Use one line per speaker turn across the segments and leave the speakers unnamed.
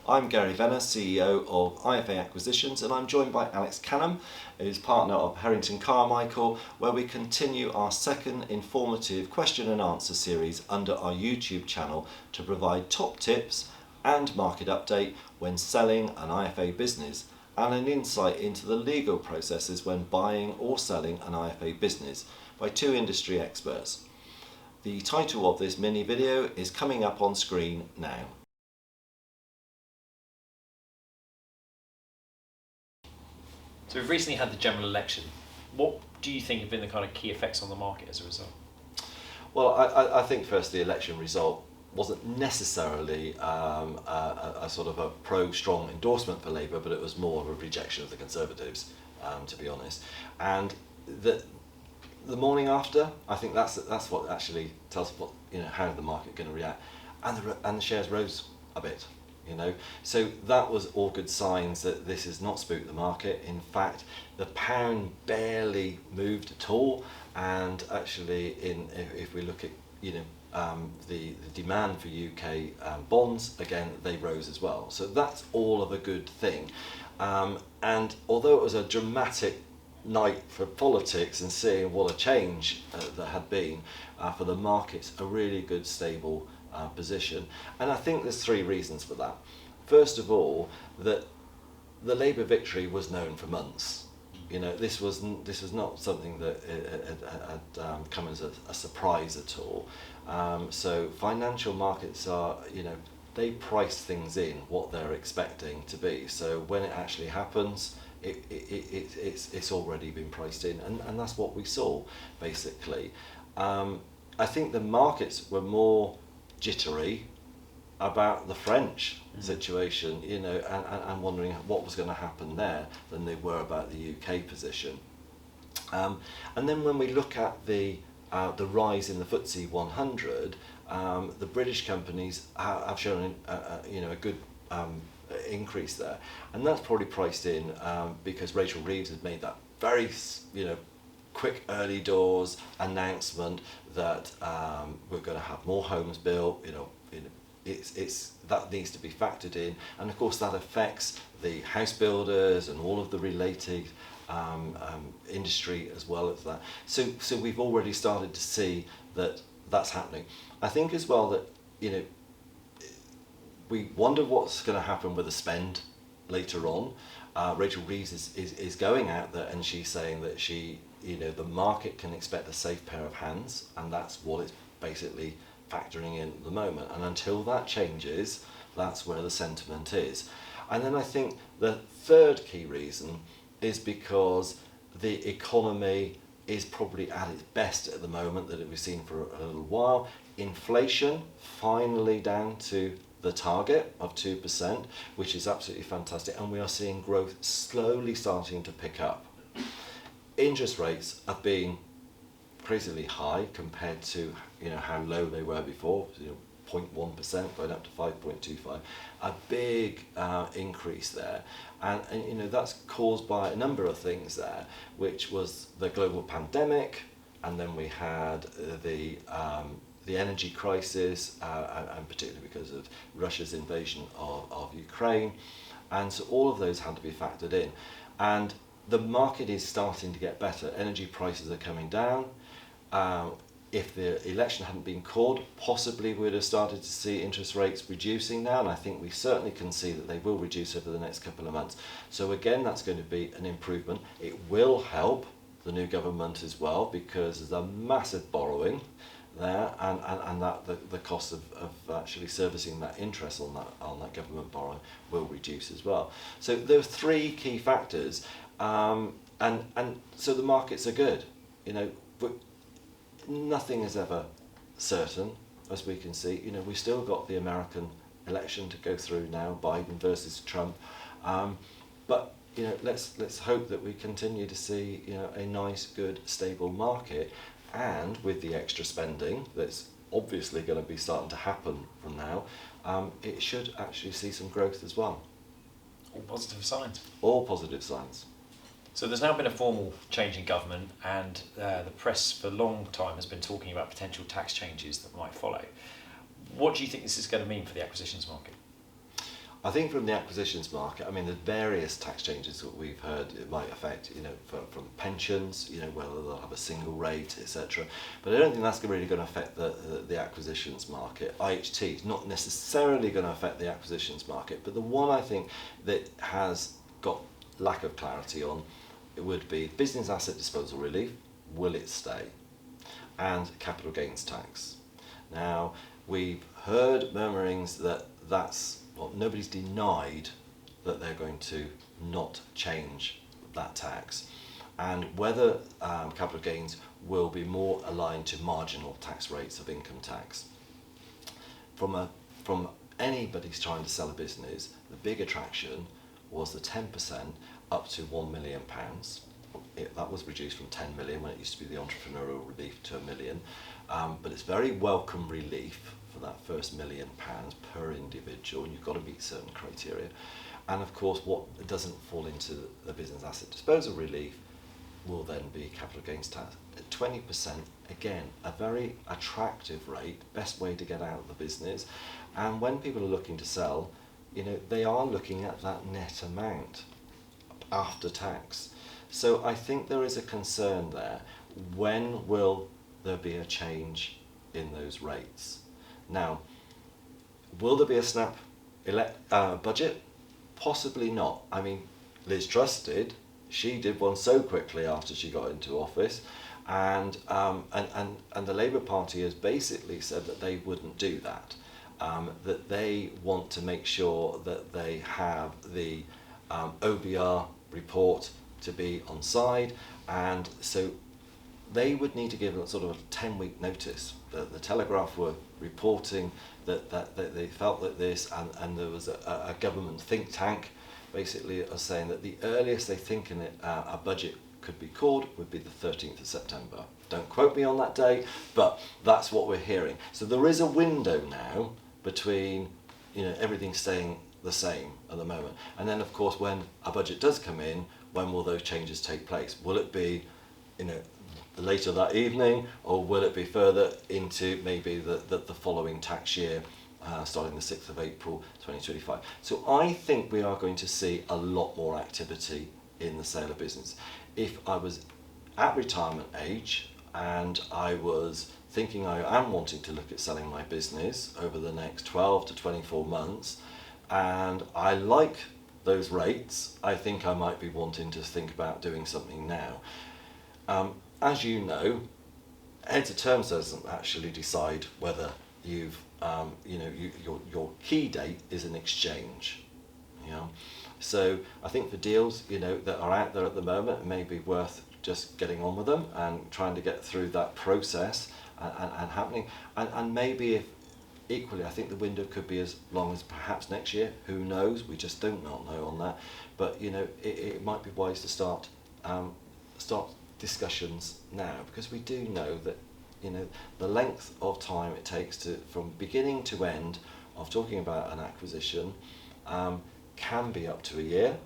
I'm Gary Venner, CEO of IFA Acquisitions, and I'm joined by Alex Canham, who's partner of Herrington Carmichael, where we continue our second informative question and answer series under our YouTube channel to provide top tips and market update when selling an IFA business and an insight into the legal processes when buying or selling an IFA business by two industry experts. The title of this mini video is coming up on screen now.
So we've recently had the general election. What do you think have been the kind of key effects on the market as a result?
Well, I think first the election result wasn't necessarily a sort of a pro-strong endorsement for Labour, but it was more of a rejection of the Conservatives, to be honest. And the morning after, I think that's what actually tells what how the market going to react, and the shares rose a bit. So that was all good signs that this has not spooked the market. In fact, the pound barely moved at all, and actually, if we look at the demand for UK bonds, again they rose as well. So that's all of a good thing. And although it was a dramatic night for politics and seeing what a change that had been for the markets, a really good stable position. And I think there's three reasons for that. First of all, that the Labour victory was known for months. This was not something that had come as a surprise at all. So financial markets are, they price things in what they're expecting to be. So when it actually happens, it's already been priced in, and that's what we saw basically. I think the markets were more jittery about the French situation, and wondering what was going to happen there than they were about the UK position. And then when we look at the rise in the FTSE 100, the British companies have shown a good increase there, and that's probably priced in because Rachel Reeves has made that very quick early doors announcement that we're going to have more homes built. It's that needs to be factored in, and of course that affects the house builders and all of the related industry as well as that. So we've already started to see that that's happening. I think as well that we wonder what's going to happen with the spend later on. Rachel Reeves is going out there and she's saying that the market can expect a safe pair of hands, and that's what it's basically factoring in at the moment. And until that changes, that's where the sentiment is. And then I think the third key reason is because the economy is probably at its best at the moment that we've seen for a little while. Inflation finally down to the target of 2%, which is absolutely fantastic, and we are seeing growth slowly starting to pick up. Interest rates have been crazily high compared to how low they were before, 0.1% going up to 5.25, a big increase there, and that's caused by a number of things there, which was the global pandemic, and then we had the energy crisis, and particularly because of Russia's invasion of Ukraine, and so all of those had to be factored in, and the market is starting to get better. Energy prices are coming down. If the election hadn't been called, possibly we'd have started to see interest rates reducing now, and I think we certainly can see that they will reduce over the next couple of months. So again, that's going to be an improvement. It will help the new government as well, because there's a massive borrowing there, and that the cost of actually servicing that interest on that government borrowing will reduce as well. So there are three key factors, and so the markets are good. But nothing is ever certain, as we can see. We've still got the American election to go through now, Biden versus Trump. But let's hope that we continue to see a nice, good, stable market, and with the extra spending that's obviously going to be starting to happen from now, it should actually see some growth as well.
All positive signs.
All positive signs.
So there's now been a formal change in government, and the press for a long time has been talking about potential tax changes that might follow. What do you think this is going to mean for the acquisitions market?
I think from the acquisitions market, I mean, the various tax changes that we've heard it might affect, from pensions, whether they'll have a single rate, etc. But I don't think that's really going to affect the acquisitions market. IHT is not necessarily going to affect the acquisitions market, but the one I think that has got lack of clarity on it would be business asset disposal relief. Will it stay? And capital gains tax. Now, we've heard murmurings that nobody's denied that they're going to not change that tax, and whether capital gains will be more aligned to marginal tax rates of income tax. From anybody's trying to sell a business, the big attraction was the 10% up to £1 million. That was reduced from 10 million when it used to be the entrepreneurial relief to £1 million, but it's very welcome relief for that first £1 million per individual, and you've got to meet certain criteria. And of course, what doesn't fall into the business asset disposal relief will then be capital gains tax at 20%. Again, a very attractive rate, best way to get out of the business. And when people are looking to sell, they are looking at that net amount after tax. So I think there is a concern there. When will there be a change in those rates? Now, will there be a snap budget? Possibly not. I mean, Liz Truss did. She did one so quickly after she got into office, and the Labour Party has basically said that they wouldn't do that. That they want to make sure that they have the OBR report to be on side, and so they would need to give a sort of a 10-week notice. The Telegraph were reporting that they felt that this, and there was a government think tank basically saying that the earliest they think a budget could be called would be the 13th of September. Don't quote me on that date, but that's what we're hearing. So there is a window now between everything staying the same at the moment, and then of course when a budget does come in, when will those changes take place? Will it be later that evening, or will it be further into maybe the following tax year, starting the 6th of April 2025? So I think we are going to see a lot more activity in the sale of business. If I was at retirement age and I was thinking I am wanting to look at selling my business over the next 12 to 24 months, and I like those rates, I think I might be wanting to think about doing something now. As you know, heads of terms doesn't actually decide whether you've, your key date is an exchange. So I think for deals, that are out there at the moment, it may be worth just getting on with them and trying to get through that process and happening. And maybe if equally, I think the window could be as long as perhaps next year. Who knows? We just don't know on that. But it might be wise to start discussions now, because we do know that the length of time it takes from beginning to end of talking about an acquisition can be up to a year.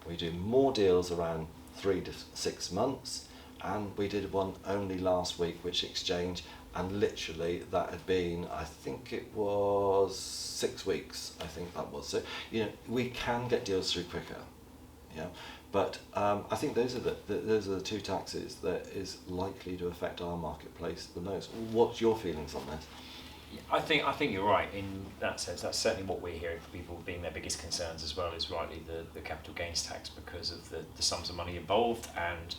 We do more deals around 3 to 6 months, and we did one only last week which exchanged, and literally that had been, I think it was 6 weeks, I think that was. So we can get deals through quicker. But I think those are the two taxes that is likely to affect our marketplace the most. What's your feelings on this?
I think you're right in that sense. That's certainly what we're hearing from people being their biggest concerns, as well as rightly the capital gains tax, because of the sums of money involved and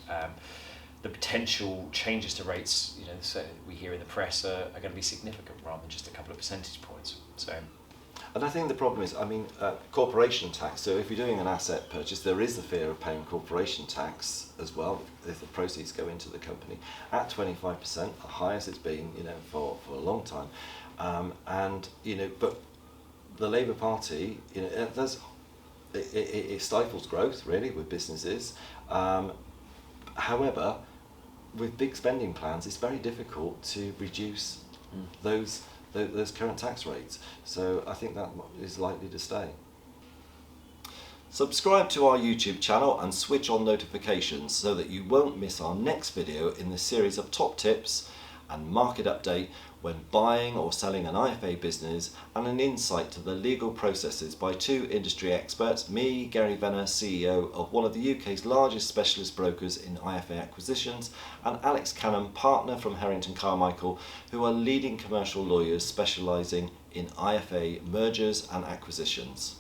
the potential changes to rates. So we hear in the press are going to be significant rather than just a couple of percentage points. So.
And I think the problem is, corporation tax. So if you're doing an asset purchase, there is the fear of paying corporation tax as well if the proceeds go into the company at 25%, the highest it's been, for a long time. But the Labour Party, it stifles growth really with businesses. However, with big spending plans, it's very difficult to reduce those current tax rates. So I think that is likely to stay. Subscribe to our YouTube channel and switch on notifications so that you won't miss our next video in this series of top tips and market update when buying or selling an IFA business, and an insight to the legal processes by two industry experts, me, Gary Venner, CEO of one of the UK's largest specialist brokers in IFA Acquisitions, and Alex Canham, partner from Herrington Carmichael, who are leading commercial lawyers specialising in IFA mergers and acquisitions.